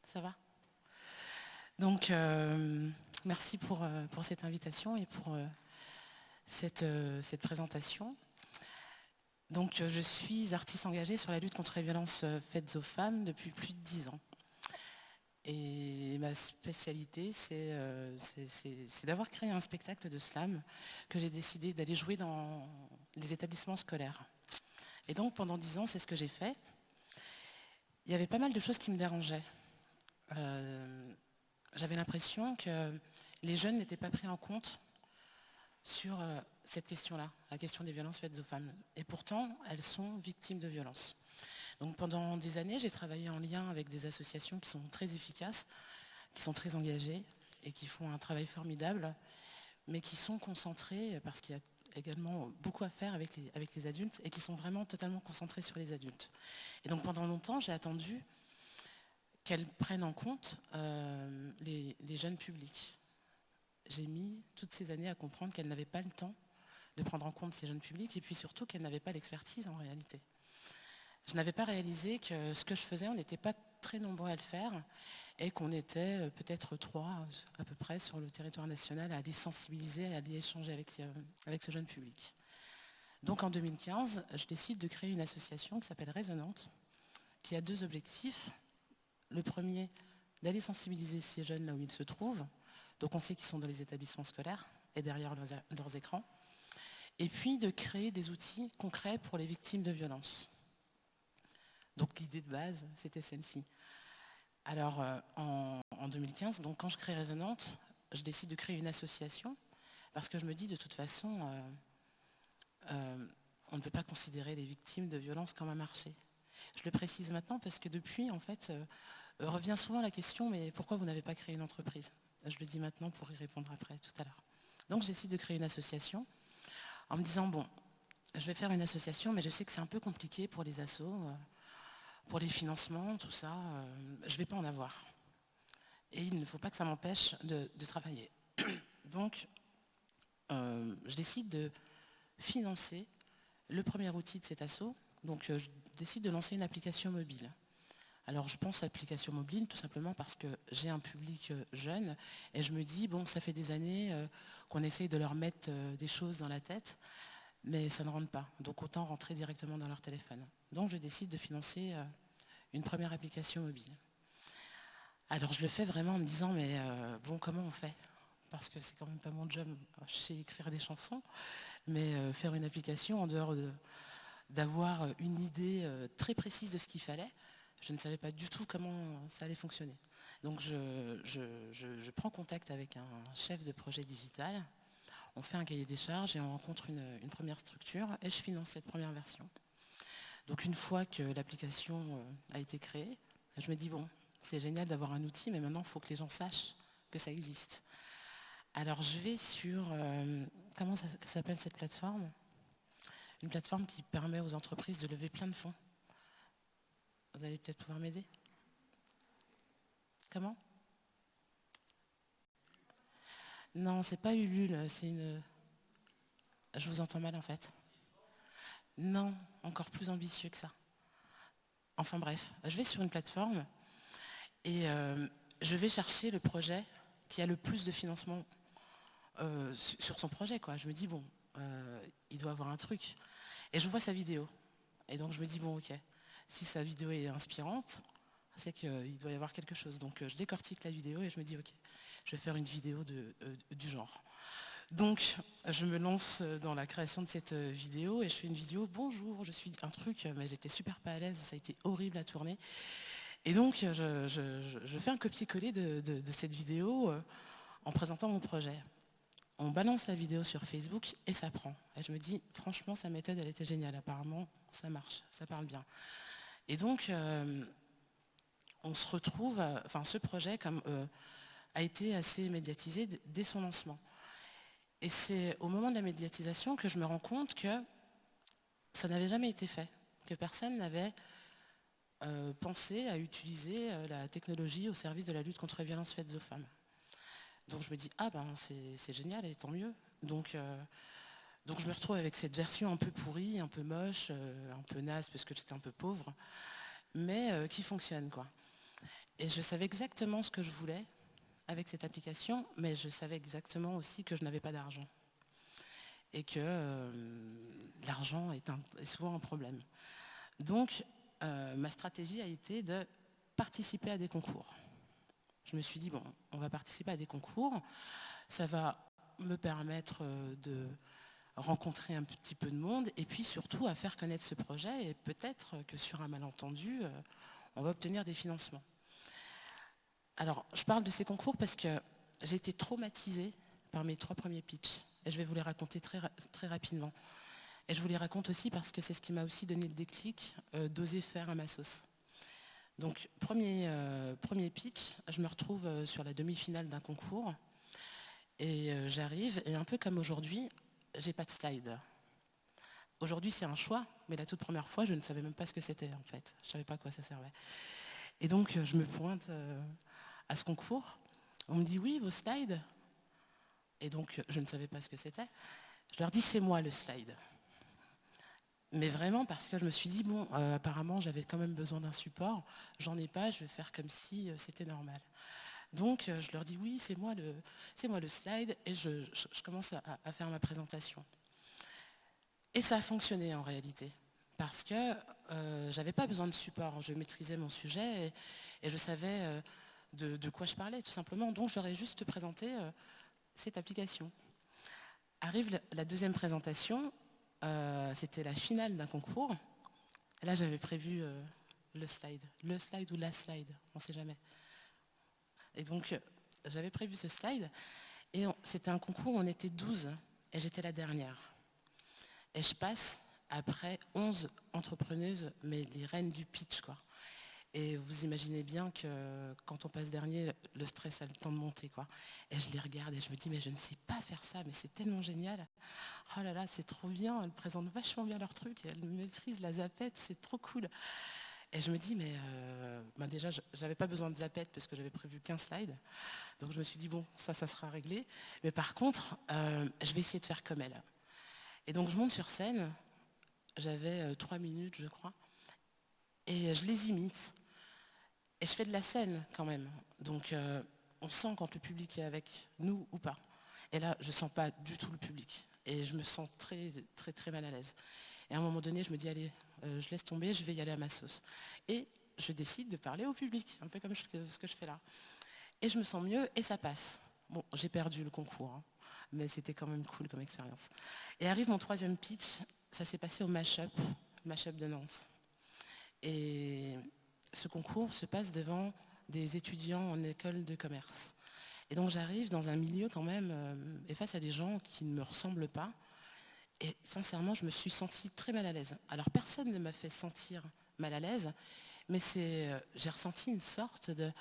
Ça va? Donc, merci pour cette invitation et pour cette présentation. Donc, je suis artiste engagée sur la lutte contre les violences faites aux femmes depuis plus de 10 ans. Et ma spécialité, c'est d'avoir créé un spectacle de slam que j'ai décidé d'aller jouer dans les établissements scolaires. Et donc, pendant 10 ans, c'est ce que j'ai fait. Il y avait pas mal de choses qui me dérangeaient. J'avais l'impression que les jeunes n'étaient pas pris en compte sur cette question-là, la question des violences faites aux femmes. Et pourtant, elles sont victimes de violences. Donc pendant des années, j'ai travaillé en lien avec des associations qui sont très efficaces, qui sont très engagées et qui font un travail formidable, mais qui sont concentrées, parce qu'il y a également beaucoup à faire avec les adultes, et qui sont vraiment totalement concentrées sur les adultes. Et donc pendant longtemps, j'ai attendu qu'elles prennent en compte les jeunes publics. J'ai mis toutes ces années à comprendre qu'elles n'avaient pas le temps de prendre en compte ces jeunes publics, et puis surtout qu'elles n'avaient pas l'expertise en réalité. Je n'avais pas réalisé que ce que je faisais, on n'était pas très nombreux à le faire, et qu'on était peut-être 3 à peu près sur le territoire national à aller sensibiliser, à aller échanger avec ce jeune public. Donc en 2015, je décide de créer une association qui s'appelle Résonante, qui a 2 objectifs. Le premier, d'aller sensibiliser ces jeunes là où ils se trouvent. Donc on sait qu'ils sont dans les établissements scolaires et derrière leurs écrans. Et puis de créer des outils concrets pour les victimes de violences. Donc l'idée de base, c'était celle-ci. Alors en 2015, donc, quand je crée Résonante, je décide de créer une association parce que je me dis de toute façon, on ne peut pas considérer les victimes de violences comme un marché. Je le précise maintenant parce que depuis, en fait, revient souvent la question, mais pourquoi vous n'avez pas créé une entreprise? Je le dis maintenant pour y répondre après, tout à l'heure. Donc je décide de créer une association en me disant, bon, je vais faire une association, mais je sais que c'est un peu compliqué pour les assos, pour les financements, tout ça, je ne vais pas en avoir. Et il ne faut pas que ça m'empêche de travailler. Donc, je décide de financer le premier outil de cet asso. Donc, je décide de lancer une application mobile. Alors, je pense à l'application mobile tout simplement parce que j'ai un public jeune et je me dis, bon, ça fait des années qu'on essaye de leur mettre des choses dans la tête, mais ça ne rentre pas. Donc, autant rentrer directement dans leur téléphone. Donc, je décide de financer une première application mobile. Alors, je le fais vraiment en me disant, mais bon, comment on fait? Parce que c'est quand même pas mon job. Je sais écrire des chansons, mais faire une application en dehors d'avoir une idée très précise de ce qu'il fallait, je ne savais pas du tout comment ça allait fonctionner. Donc je prends contact avec un chef de projet digital, on fait un cahier des charges et on rencontre une première structure et je finance cette première version. Donc une fois que l'application a été créée, je me dis bon, c'est génial d'avoir un outil, mais maintenant il faut que les gens sachent que ça existe. Alors je vais sur, comment ça s'appelle cette plateforme? Une plateforme qui permet aux entreprises de lever plein de fonds. Vous allez peut-être pouvoir m'aider? Comment? Non, c'est pas Ulule, c'est une... Je vous entends mal en fait. Non, encore plus ambitieux que ça. Enfin bref, je vais sur une plateforme et je vais chercher le projet qui a le plus de financement sur son projet, quoi. Je me dis, bon, il doit avoir un truc. Et je vois sa vidéo. Et donc je me dis, bon, ok, si sa vidéo est inspirante, c'est qu'il doit y avoir quelque chose. Donc je décortique la vidéo et je me dis, ok, je vais faire une vidéo du genre. Donc je me lance dans la création de cette vidéo et je fais une vidéo, bonjour, je suis un truc, mais j'étais super pas à l'aise, ça a été horrible à tourner. Et donc je fais un copier-coller de cette vidéo en présentant mon projet. On balance la vidéo sur Facebook et ça prend. Et je me dis, franchement, sa méthode, elle était géniale. Apparemment, ça marche, ça parle bien. Et donc, on se retrouve, enfin, ce projet a été assez médiatisé dès son lancement. Et c'est au moment de la médiatisation que je me rends compte que ça n'avait jamais été fait, que personne n'avait pensé à utiliser la technologie au service de la lutte contre les violences faites aux femmes. Donc je me dis, ah ben c'est génial et tant mieux. Donc je me retrouve avec cette version un peu pourrie, un peu moche, un peu naze parce que j'étais un peu pauvre, mais qui fonctionne, quoi. Et je savais exactement ce que je voulais avec cette application, mais je savais exactement aussi que je n'avais pas d'argent. Et que l'argent est souvent un problème. Donc, ma stratégie a été de participer à des concours. Je me suis dit, bon, on va participer à des concours, ça va me permettre de rencontrer un petit peu de monde, et puis surtout à faire connaître ce projet, et peut-être que sur un malentendu, on va obtenir des financements. Alors, je parle de ces concours parce que j'ai été traumatisée par mes 3 premiers pitchs, et je vais vous les raconter très, très rapidement. Et je vous les raconte aussi parce que c'est ce qui m'a aussi donné le déclic d'oser faire à ma sauce. Donc, premier pitch, je me retrouve sur la demi-finale d'un concours, et j'arrive, et un peu comme aujourd'hui, j'ai pas de slide. Aujourd'hui, c'est un choix, mais la toute première fois, je ne savais même pas ce que c'était, en fait. Je ne savais pas à quoi ça servait. Et donc, je me pointe à ce concours. On me dit, oui, vos slides. Et donc, je ne savais pas ce que c'était. Je leur dis, c'est moi le slide. Mais vraiment, parce que je me suis dit, bon, apparemment, j'avais quand même besoin d'un support. J'en ai pas, je vais faire comme si c'était normal. Donc, je leur dis, oui, c'est moi le slide. Et je commence à faire ma présentation. Et ça a fonctionné en réalité, parce que je n'avais pas besoin de support, je maîtrisais mon sujet et je savais de quoi je parlais tout simplement, donc je leur ai juste présenté cette application. Arrive la deuxième présentation, c'était la finale d'un concours, et là j'avais prévu le slide ou la slide, on ne sait jamais. Et donc j'avais prévu ce slide, et c'était un concours où on était 12, et j'étais la dernière. Et je passe après 11 entrepreneuses, mais les reines du pitch, quoi. Et vous imaginez bien que quand on passe dernier, le stress a le temps de monter, quoi. Et je les regarde et je me dis, mais je ne sais pas faire ça, mais c'est tellement génial. Oh là là, c'est trop bien, elles présentent vachement bien leur truc, et elles maîtrisent la zapette, c'est trop cool. Et je me dis, mais déjà, j'avais pas besoin de zapette parce que j'avais prévu qu'un slide. Donc je me suis dit, bon, ça sera réglé. Mais par contre, je vais essayer de faire comme elles. Et donc je monte sur scène, j'avais 3 minutes je crois, et je les imite. Et je fais de la scène quand même. Donc on sent quand le public est avec nous ou pas. Et là, je ne sens pas du tout le public. Et je me sens très, très, très mal à l'aise. Et à un moment donné, je me dis, allez, je laisse tomber, je vais y aller à ma sauce. Et je décide de parler au public, un peu comme ce que je fais là. Et je me sens mieux et ça passe. Bon, j'ai perdu le concours, hein, mais c'était quand même cool comme expérience. Et arrive mon 3e pitch, ça s'est passé au Mashup de Nantes. Et ce concours se passe devant des étudiants en école de commerce. Et donc j'arrive dans un milieu quand même, et face à des gens qui ne me ressemblent pas. Et sincèrement, je me suis sentie très mal à l'aise. Alors personne ne m'a fait sentir mal à l'aise, mais j'ai ressenti une sorte de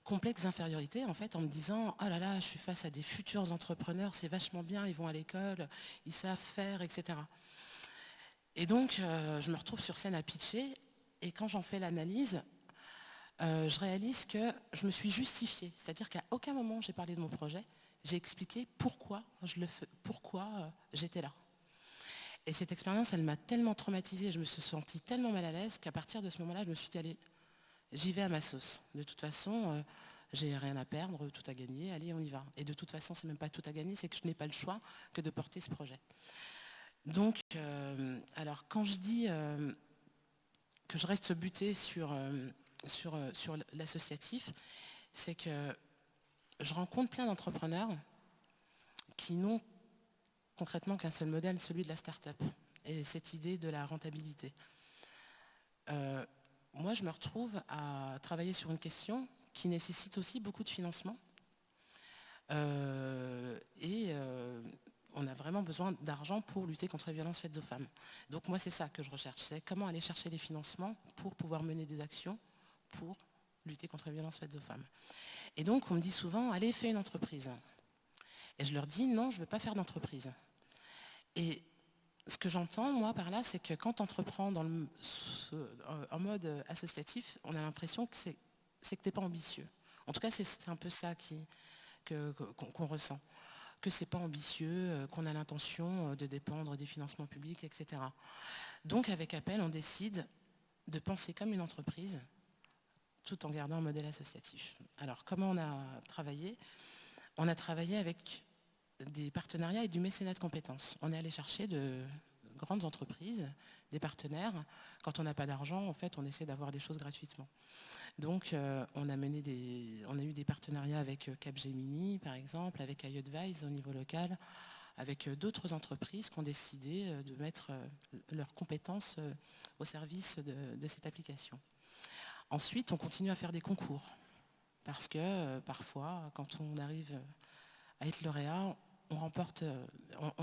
complexe d'infériorité en fait, en me disant oh là là, je suis face à des futurs entrepreneurs, c'est vachement bien, ils vont à l'école, ils savent faire, etc. Et donc je me retrouve sur scène à pitcher, et quand j'en fais l'analyse, je réalise que je me suis justifiée, c'est-à-dire qu'à aucun moment j'ai parlé de mon projet, j'ai expliqué pourquoi j'étais là. Et cette expérience, elle m'a tellement traumatisée, je me suis sentie tellement mal à l'aise qu'à partir de ce moment-là, je me suis dit allez, j'y vais à ma sauce. De toute façon, j'ai rien à perdre, tout à gagner, allez, on y va. Et de toute façon, c'est même pas tout à gagner, c'est que je n'ai pas le choix que de porter ce projet. Donc, alors quand je dis que je reste butée sur l'associatif, c'est que je rencontre plein d'entrepreneurs qui n'ont concrètement qu'un seul modèle, celui de la start-up, et cette idée de la rentabilité. Moi, je me retrouve à travailler sur une question qui nécessite aussi beaucoup de financement. On a vraiment besoin d'argent pour lutter contre les violences faites aux femmes. Donc moi, c'est ça que je recherche, c'est comment aller chercher les financements pour pouvoir mener des actions pour lutter contre les violences faites aux femmes. Et donc, on me dit souvent, allez, fais une entreprise. Et je leur dis, non, je ne veux pas faire d'entreprise. Et ce que j'entends, moi, par là, c'est que quand on entreprend en mode associatif, on a l'impression que c'est que tu n'es pas ambitieux. En tout cas, c'est un peu ça qu'on ressent. Que ce n'est pas ambitieux, qu'on a l'intention de dépendre des financements publics, etc. Donc, avec Appel, on décide de penser comme une entreprise, tout en gardant un modèle associatif. Alors, comment on a travaillé? On a travaillé avec des partenariats et du mécénat de compétences. On est allé chercher de grandes entreprises, des partenaires. Quand on n'a pas d'argent, en fait, on essaie d'avoir des choses gratuitement. Donc, on a eu des partenariats avec Capgemini, par exemple, avec iAdvise au niveau local, avec d'autres entreprises qui ont décidé de mettre leurs compétences au service de cette application. Ensuite, on continue à faire des concours, parce que parfois, quand on arrive à être lauréat, on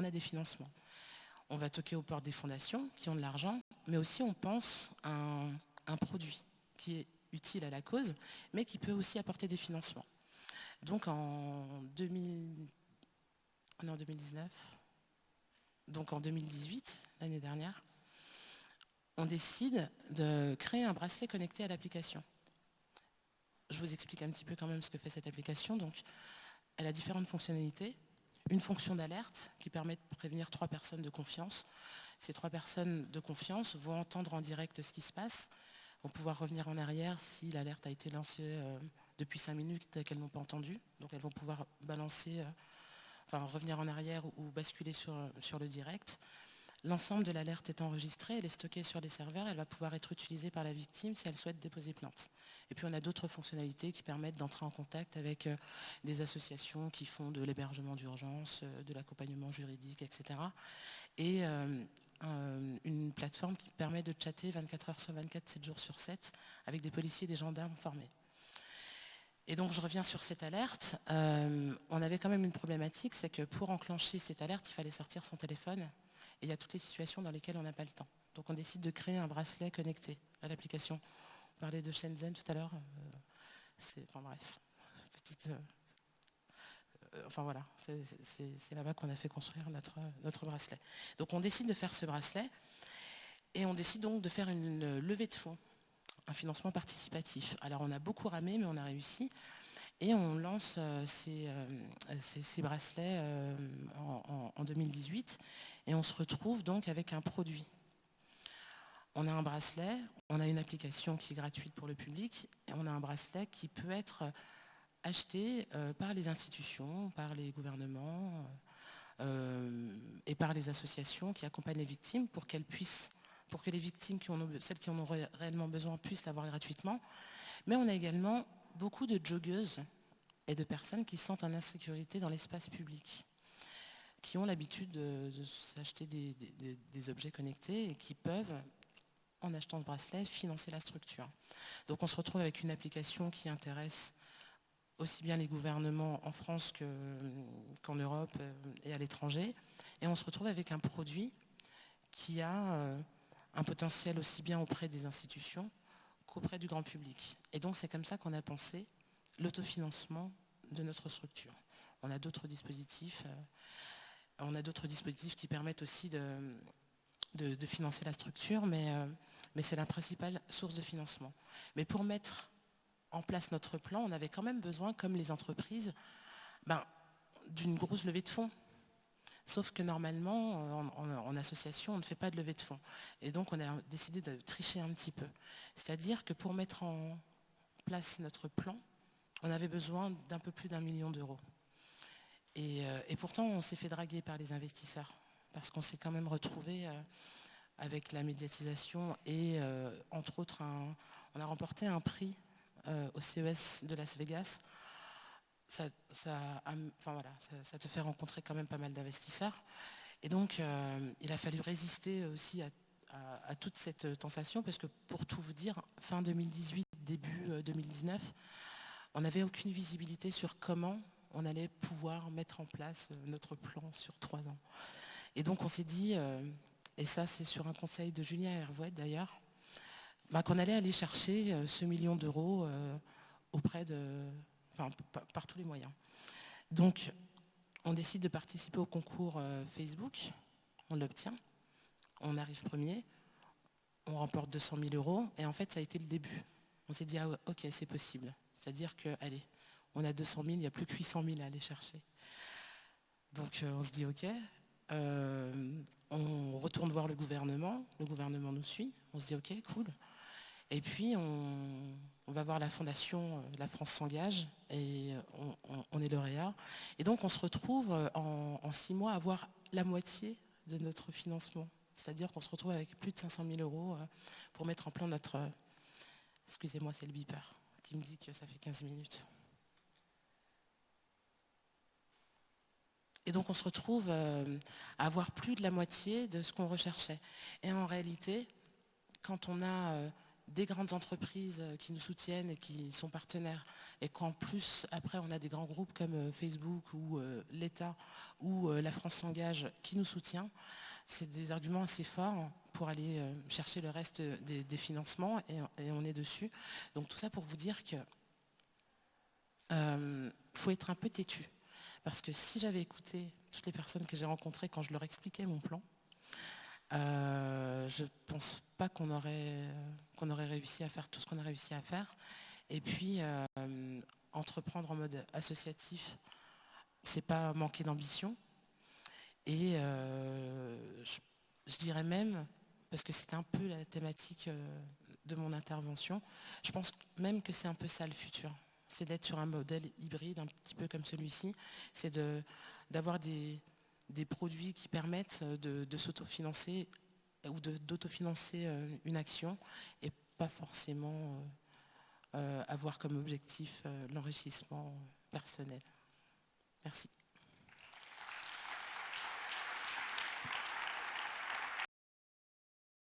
a des financements. On va toquer aux portes des fondations qui ont de l'argent, mais aussi on pense à un produit qui est utile à la cause, mais qui peut aussi apporter des financements. Donc en 2019, donc en 2018, l'année dernière, on décide de créer un bracelet connecté à l'application. Je vous explique un petit peu quand même ce que fait cette application. Donc, elle a différentes fonctionnalités. Une fonction d'alerte qui permet de prévenir 3 personnes de confiance. Ces 3 personnes de confiance vont entendre en direct ce qui se passe, vont pouvoir revenir en arrière si l'alerte a été lancée depuis 5 minutes et qu'elles n'ont pas entendu. Donc elles vont pouvoir revenir en arrière ou basculer sur le direct. L'ensemble de l'alerte est enregistré, elle est stockée sur les serveurs, elle va pouvoir être utilisée par la victime si elle souhaite déposer plainte. Et puis on a d'autres fonctionnalités qui permettent d'entrer en contact avec des associations qui font de l'hébergement d'urgence, de l'accompagnement juridique, etc. Et une plateforme qui permet de chatter 24 heures sur 24, 7 jours sur 7, avec des policiers et des gendarmes formés. Et donc je reviens sur cette alerte. On avait quand même une problématique, c'est que pour enclencher cette alerte, il fallait sortir son téléphone. Et il y a toutes les situations dans lesquelles on n'a pas le temps. Donc on décide de créer un bracelet connecté à l'application. On parlait de Shenzhen tout à l'heure. C'est là-bas qu'on a fait construire notre bracelet. Donc on décide de faire ce bracelet et on décide donc de faire une levée de fonds, un financement participatif. Alors on a beaucoup ramé, mais on a réussi. Et on lance ces bracelets en 2018 et on se retrouve donc avec un produit. On a un bracelet, on a une application qui est gratuite pour le public et on a un bracelet qui peut être acheté par les institutions, par les gouvernements et par les associations qui accompagnent les victimes pour que les victimes, celles qui en ont réellement besoin, puissent l'avoir gratuitement. Mais on a également beaucoup de joggeuses et de personnes qui se sentent en insécurité dans l'espace public, qui ont l'habitude de s'acheter des objets connectés et qui peuvent, en achetant ce bracelet, financer la structure. Donc on se retrouve avec une application qui intéresse aussi bien les gouvernements en France qu'en Europe et à l'étranger. Et on se retrouve avec un produit qui a un potentiel aussi bien auprès des institutions qu'auprès du grand public. Et donc c'est comme ça qu'on a pensé l'autofinancement de notre structure. On a d'autres dispositifs qui permettent aussi de financer la structure, mais c'est la principale source de financement. Mais pour mettre en place notre plan, on avait quand même besoin, comme les entreprises, d'une grosse levée de fonds. Sauf que normalement, en association, on ne fait pas de levée de fonds. Et donc, on a décidé de tricher un petit peu. C'est-à-dire que pour mettre en place notre plan, on avait besoin d'un peu plus d'1 million d'euros. Et pourtant, on s'est fait draguer par les investisseurs, parce qu'on s'est quand même retrouvé avec la médiatisation et, entre autres, on a remporté un prix au CES de Las Vegas. Ça te fait rencontrer quand même pas mal d'investisseurs. Et donc, il a fallu résister aussi à toute cette tentation, parce que pour tout vous dire, fin 2018, début 2019, on n'avait aucune visibilité sur comment on allait pouvoir mettre en place notre plan sur 3 ans. Et donc, on s'est dit, et ça c'est sur un conseil de Julien Hervouet d'ailleurs, qu'on allait aller chercher ce 1 million d'euros par tous les moyens. Donc, on décide de participer au concours Facebook, on l'obtient, on arrive premier, on remporte 200 000 euros, et en fait, ça a été le début. On s'est dit, ok, c'est possible. C'est-à-dire que, allez, on a 200 000, il n'y a plus que 800 000 à aller chercher. Donc, on se dit, ok, on retourne voir le gouvernement nous suit, on se dit, ok, cool. Et puis, on va voir la fondation La France s'engage et on est lauréat. Et donc, on se retrouve en 6 mois à avoir la moitié de notre financement. C'est-à-dire qu'on se retrouve avec plus de 500 000 euros pour mettre en plan notre... excusez-moi, c'est le beeper qui me dit que ça fait 15 minutes. Et donc, on se retrouve à avoir plus de la moitié de ce qu'on recherchait. Et en réalité, quand on a des grandes entreprises qui nous soutiennent et qui sont partenaires, et qu'en plus, après, on a des grands groupes comme Facebook ou l'État ou La France s'engage qui nous soutient, c'est des arguments assez forts pour aller chercher le reste des financements, et on est dessus. Donc tout ça pour vous dire que faut être un peu têtu. Parce que si j'avais écouté toutes les personnes que j'ai rencontrées quand je leur expliquais mon plan, je ne pense pas qu'on aurait réussi à faire tout ce qu'on a réussi à faire. Et puis, entreprendre en mode associatif, c'est pas manquer d'ambition. Et je dirais même, parce que c'est un peu la thématique de mon intervention, je pense même que c'est un peu ça le futur. C'est d'être sur un modèle hybride, un petit peu comme celui-ci. C'est d'avoir des produits qui permettent de s'autofinancer ou d'autofinancer une action et pas forcément avoir comme objectif l'enrichissement personnel. Merci.